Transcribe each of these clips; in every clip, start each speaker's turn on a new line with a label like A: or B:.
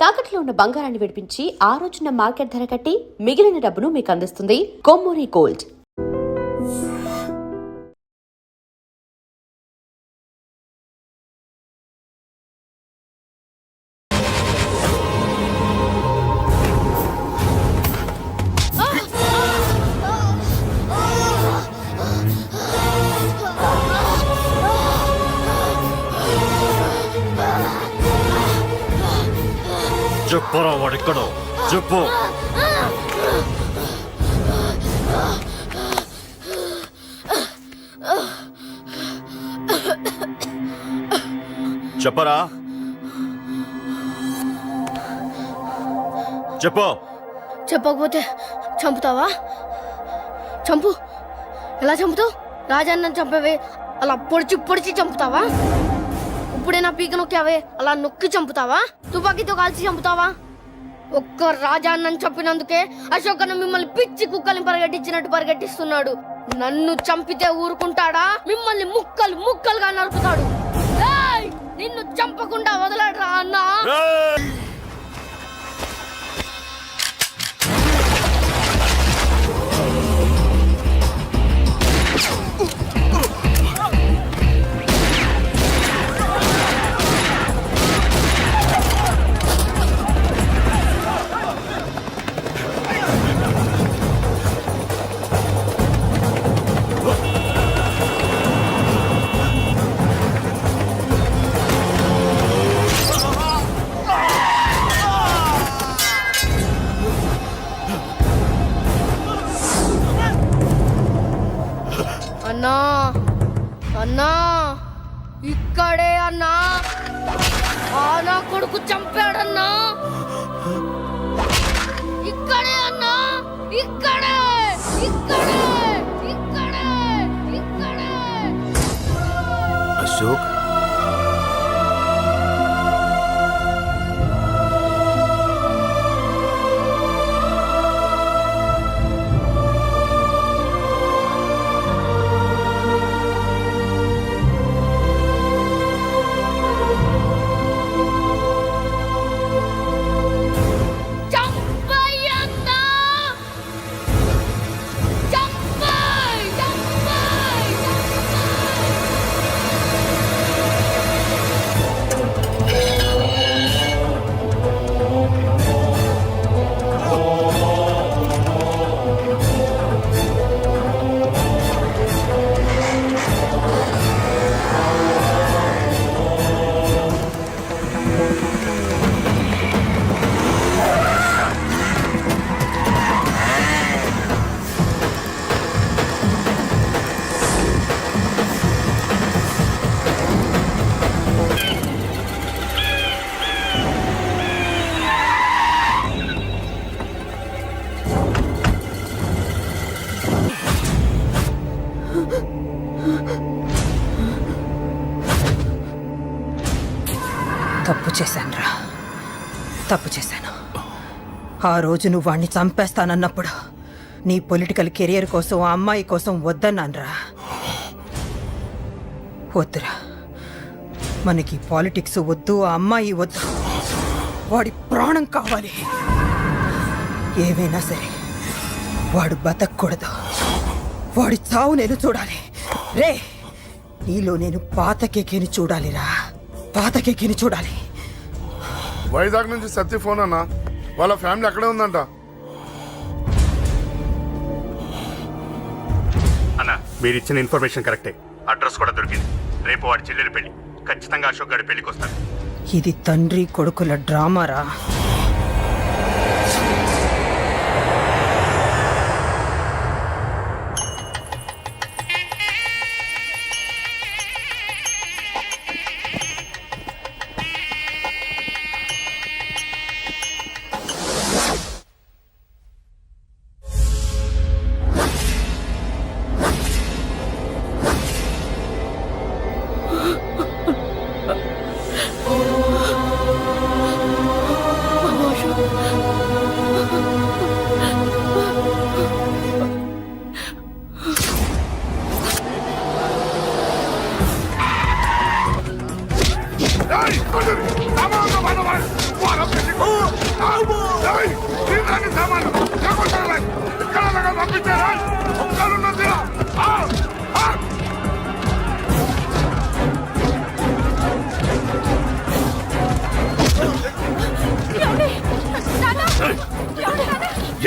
A: తాకట్లో ఉన్న బంగారాన్ని విడిపించి ఆ రోజున మార్కెట్ ధర కట్టి మిగిలిన డబ్బును మీకు అందిస్తుంది కొమ్మూరి గోల్డ్.
B: చెప్పరా వాడెక్కడో చెప్పు. చెప్పరా చెప్పు.
C: చెప్పకపోతే చంపుతావా? చంపు. ఎలా చంపుతావు? రాజాన్నని చంపవే అలా పొడిచి పొడిచి చంపుతావా? ఇప్పుడైనా పీక నొక్కావే అలా నొక్కి చంపుతావా? తుపాకీతో కాల్చి చంపుతావా? ఒక్క రాజాన్నని చంపినందుకే అశోక్ అన్న మిమ్మల్ని పిచ్చి కుక్కల్ని పరిగెట్టించినట్టు పరిగెట్టిస్తున్నాడు. నన్ను చంపితే ఊరుకుంటాడా? మిమ్మల్ని ముక్కలు ముక్కలుగా నరుకుతాడు. ఏయ్! నిన్ను చంపకుండా వదలడరా అన్నా. అన్నా అన్నా ఇక్కడే అన్నా. నా కొడుకు చంపాడన్నా. ఇక్కడే అన్నా. ఇక్కడే ఇక్కడే ఇక్కడే ఇక్కడే.
B: అశోక్
D: తప్పు చేశానురా, తప్పు చేశాను. ఆ రోజు నువ్వు వాణ్ణి చంపేస్తానన్నప్పుడు నీ పొలిటికల్ కెరియర్ కోసం ఆ అమ్మాయి కోసం వద్దన్నానురా. వద్దురా, మనకి పాలిటిక్స్ వద్దు, ఆ అమ్మాయి వద్దు, వాడి ప్రాణం కావాలి. ఏమైనా సరే వాడు బతకూడదు, వాడి చావు నేను చూడాలి. రే, నీలో నేను పాత కేకేని చూడాలిరా, పాత కేకేని చూడాలి.
E: వైజాగ్ నుంచి సత్య ఫోన్ అన్న, వాళ్ళ ఫ్యామిలీ అక్కడే ఉందంట.
F: అన్న, మీరు ఇచ్చిన ఇన్ఫర్మేషన్ కరెక్టే. అడ్రస్ కూడా దొరికింది. రేపు వాడి చెల్లెలి పెళ్లి. ఖచ్చితంగా అశోక్ గారి పెళ్లికి వస్తాడు.
D: ఇది తండ్రి కొడుకుల డ్రామారా.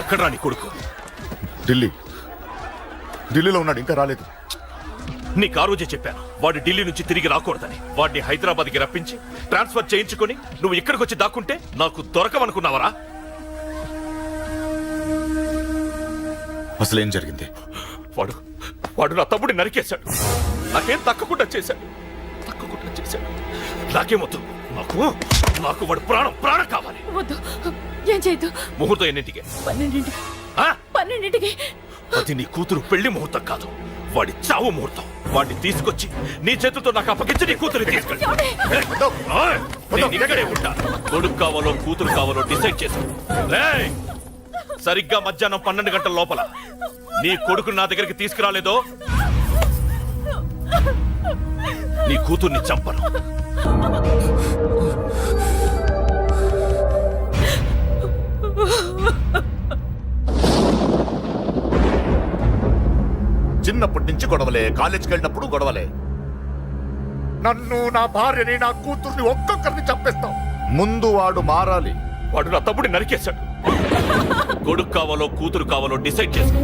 G: ఎక్కడ్రా నీ కొడుకు?
H: ఢిల్లీలో ఉన్నాడు, ఇంకా రాలేదు.
G: నీకు ఆ రోజే చెప్పాను వాడు ఢిల్లీ నుంచి తిరిగి రాకూడదని. వాడిని హైదరాబాద్కి రప్పించి ట్రాన్స్ఫర్ చేయించుకొని నువ్వు ఇక్కడికి వచ్చి దాక్కుంటే నాకు దొరకవనుకున్నావరా?
H: అసలు ఏం జరిగింది?
G: వాడు నా తమ్ముడిని నరికేశాడు. నాకేం తక్కకుండా చేశాడు. నాకేమొద్దు. నాకు వాడు ప్రాణం కావాలి.
I: వద్దు, ఏం చేయొద్దు.
G: ముహూర్తం ఎన్నింటికి?
I: 12ంటికి.
G: అది నీ కూతురు పెళ్లి ముహూర్తం కాదు, వాడి చావు ముహూర్తం. వాడిని తీసుకొచ్చి నీ చేతులతో నాకు అప్పగించి నీ కూతురు తీసుకెళ్ళి ఇక్కడే ఉంటా. కొడుకు కావాలో కూతురు కావాలో డిసైడ్ చేసి సరిగ్గా మధ్యాహ్నం 12 గంటల లోపల నీ కొడుకు నా దగ్గరికి తీసుకురాలేదో నీ కూతుర్ని చంపను.
H: చిన్నప్పటి నుంచి గొడవలే, కాలేజీకి వెళ్ళినప్పుడు గొడవలే. నన్ను, నా భార్యని, నా కూతుర్ని ఒక్కొక్కరిని చంపేస్తాం. ముందు వాడు మారాలి.
G: వాడు నా తమ్ముడిని నరికేశాడు. కొడుకు కావాలో కూతురు కావాలో డిసైడ్ చేసి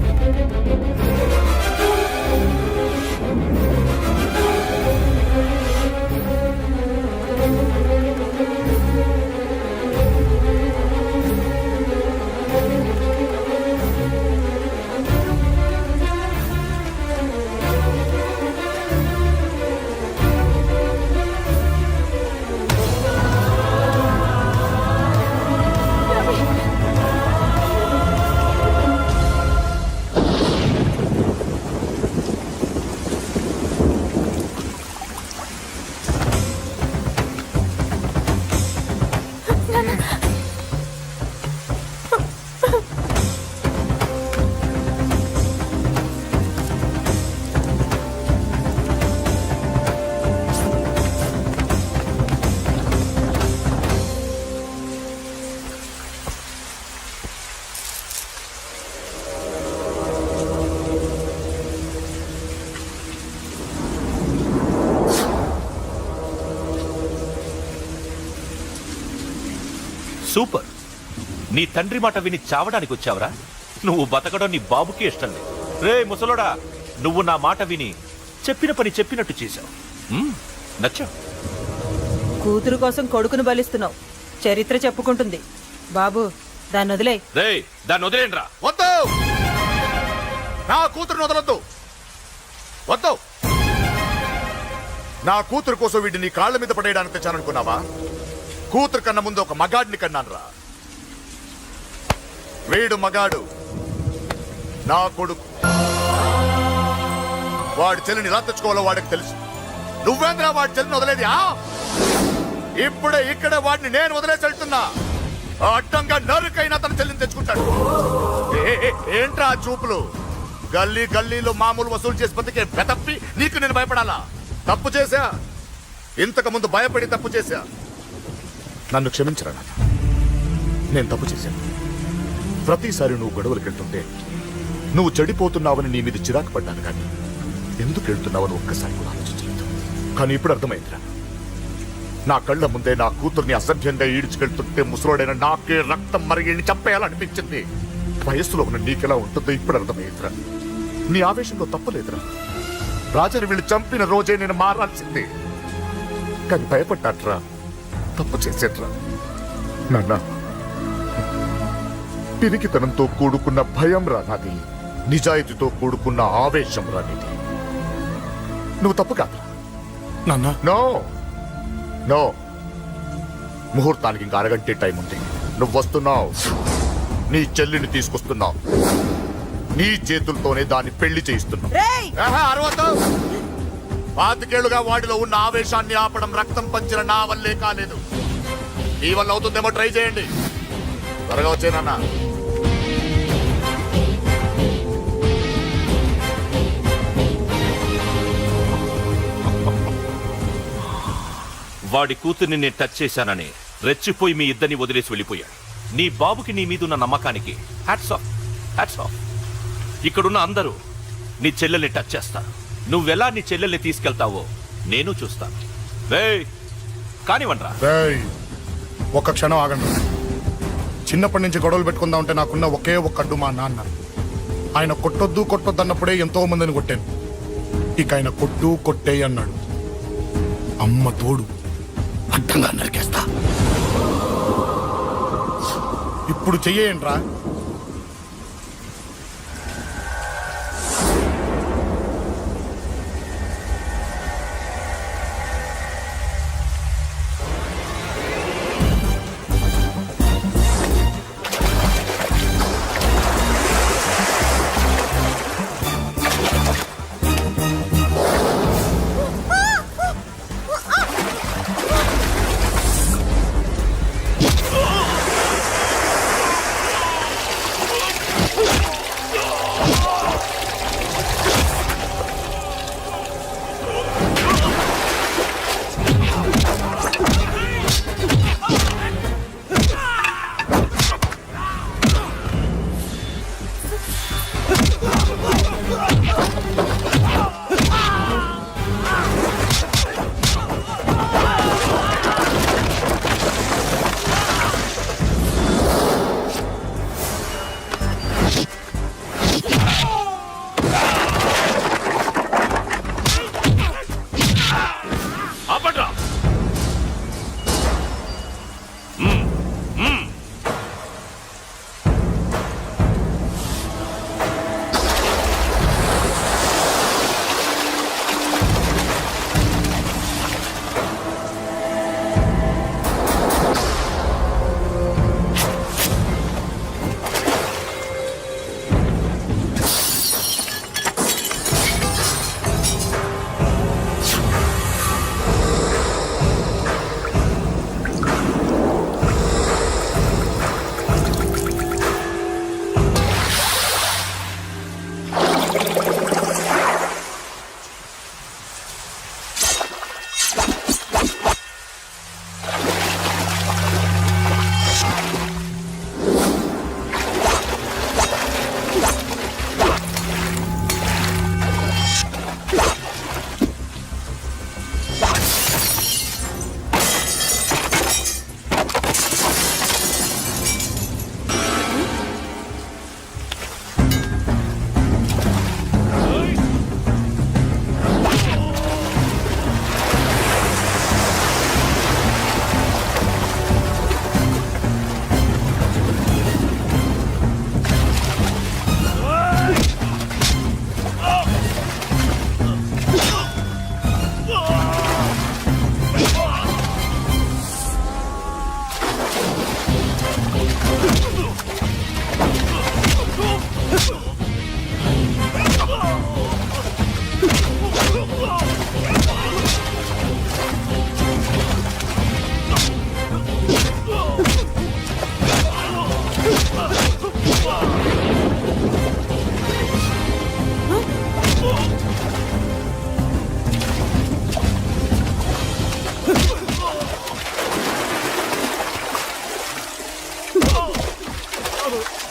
G: సూపర్. నీ తండ్రి మాట విని చావడానికి వచ్చావరా? నువ్వు బతకడం నీ బాబుకి ఇష్టం లేదు. రే ముసలోడా, నువ్వు నా మాట విని చెప్పిన పని చెప్పినట్టు చేశావు. నచ్చా.
D: కూతురు కోసం కొడుకును బలిస్తున్నావు. చరిత్ర చెప్పుకుంటుంది. బాబు, దాన్ని వదిలే.
G: రే దాన్ని వదిలేండ్రా.
H: వద్దు, నా కూతురుని వదలొద్దు. వద్దు. నా కూతురు కోసం వీడిని నీ కాళ్ళ మీద పడేయడానికి తెచ్చాననుకున్నావా? కూతురు కన్నా ముందు ఒక మగాడిని కన్నానురా. వీడు మగాడు, నా కొడుకు. వాడి చెల్లిని ఎలా తెచ్చుకోవాలో వాడికి తెలుసు. నువ్వేంద్రా వాడి చెల్లిని వదిలేది? ఇప్పుడే ఇక్కడే వాడిని నేను వదిలేసి వెళ్తున్నా. అడ్డంగా నరుకైనా తన చెల్లిని తెచ్చుకుంటాడు. ఏంట్రా చూపులు? గల్లీ గల్లీలో మామూలు వసూలు చేసి బతికే బెతప్పి నీకు నేను భయపడాలా? తప్పు చేశా, ఇంతకు ముందు భయపడి తప్పు చేశా. నన్ను క్షమించరా నాన్న, నేను తప్పు చేశాను. ప్రతిసారి నువ్వు గొడవలకు వెళ్తుంటే నువ్వు చెడిపోతున్నావని నీ మీద చిరాకు పడ్డాను, కానీ ఎందుకు వెళ్తున్నావని ఒక్కసారి కూడా ఆలోచించలేదు. కానీ ఇప్పుడు అర్థమైందిరా, నా కళ్ళ ముందే నా కూతుర్ని అసభ్యంగా ఈడ్చుకెళ్తుంటే ముసలోడైన నాకే రక్తం మరిగి చంపేయాలనిపించింది. వయస్సులో ఉన్న నీకెలా ఉంటుందో ఇప్పుడు అర్థమైందిరా. నీ ఆవేశంలో తప్పలేదురా. రాజాని వీళ్ళు చంపిన రోజే నేను మారాల్సిందే, కానీ భయపడ్డాట్రా. తప్పు చేసేట్రా నాన్న. పిరికితనంతో కూడుకున్న భయం రా నాది, నిజాయితీతో కూడుకున్న ఆవేశం రా నీది. నువ్వు తప్పు కాదు నాన్న. నో నో, ముహూర్తానికి ఇంకా అరగంటే టైం ఉంది. నువ్వు వస్తున్నావు, నీ చెల్లిని తీసుకొస్తున్నావు, నీ చేతులతోనే దాన్ని పెళ్లి చేయిస్తున్నావు. పాతికేళ్లుగా వాడిలో ఉన్న ఆవేశాన్ని ఆపడం రక్తం పంచిన నా వల్లే కాలేదు. నీ వల్ల అవుతుందేమో ట్రై చేయండి. త్వరగా వచ్చేనన్నా.
G: వాడి కూతుర్ని నేను టచ్ చేశానని రెచ్చిపోయి మీ ఇద్దరిని వదిలేసి వెళ్ళిపోయాడు. నీ బాబుకి నీ మీదున్న నమ్మకానికి హ్యాట్స్ ఆఫ్, హ్యాట్స్ ఆఫ్. ఇక్కడున్న అందరూ నీ చెల్లెల్ని టచ్ చేస్తారు. నువ్వెలా నీ చెల్లెల్ని తీసుకెళ్తావో నేను చూస్తాను. కానివ్వండ్రా.
E: ఒక్క క్షణం ఆగండి. చిన్నప్పటి నుంచి గొడవలు పెట్టుకుందాం అంటే నాకున్న ఒకే ఒక్క అడ్డు మా నాన్న. ఆయన కొట్టొద్దు అన్నప్పుడే ఎంతో మందిని కొట్టాను. ఇక ఆయన కొట్టు కొట్టే అన్నాడు. అమ్మ తోడు అడ్డంగా నరికేస్తా. ఇప్పుడు చెయ్యేయండ్రా.
G: ఆపండ్రా.
E: Oh!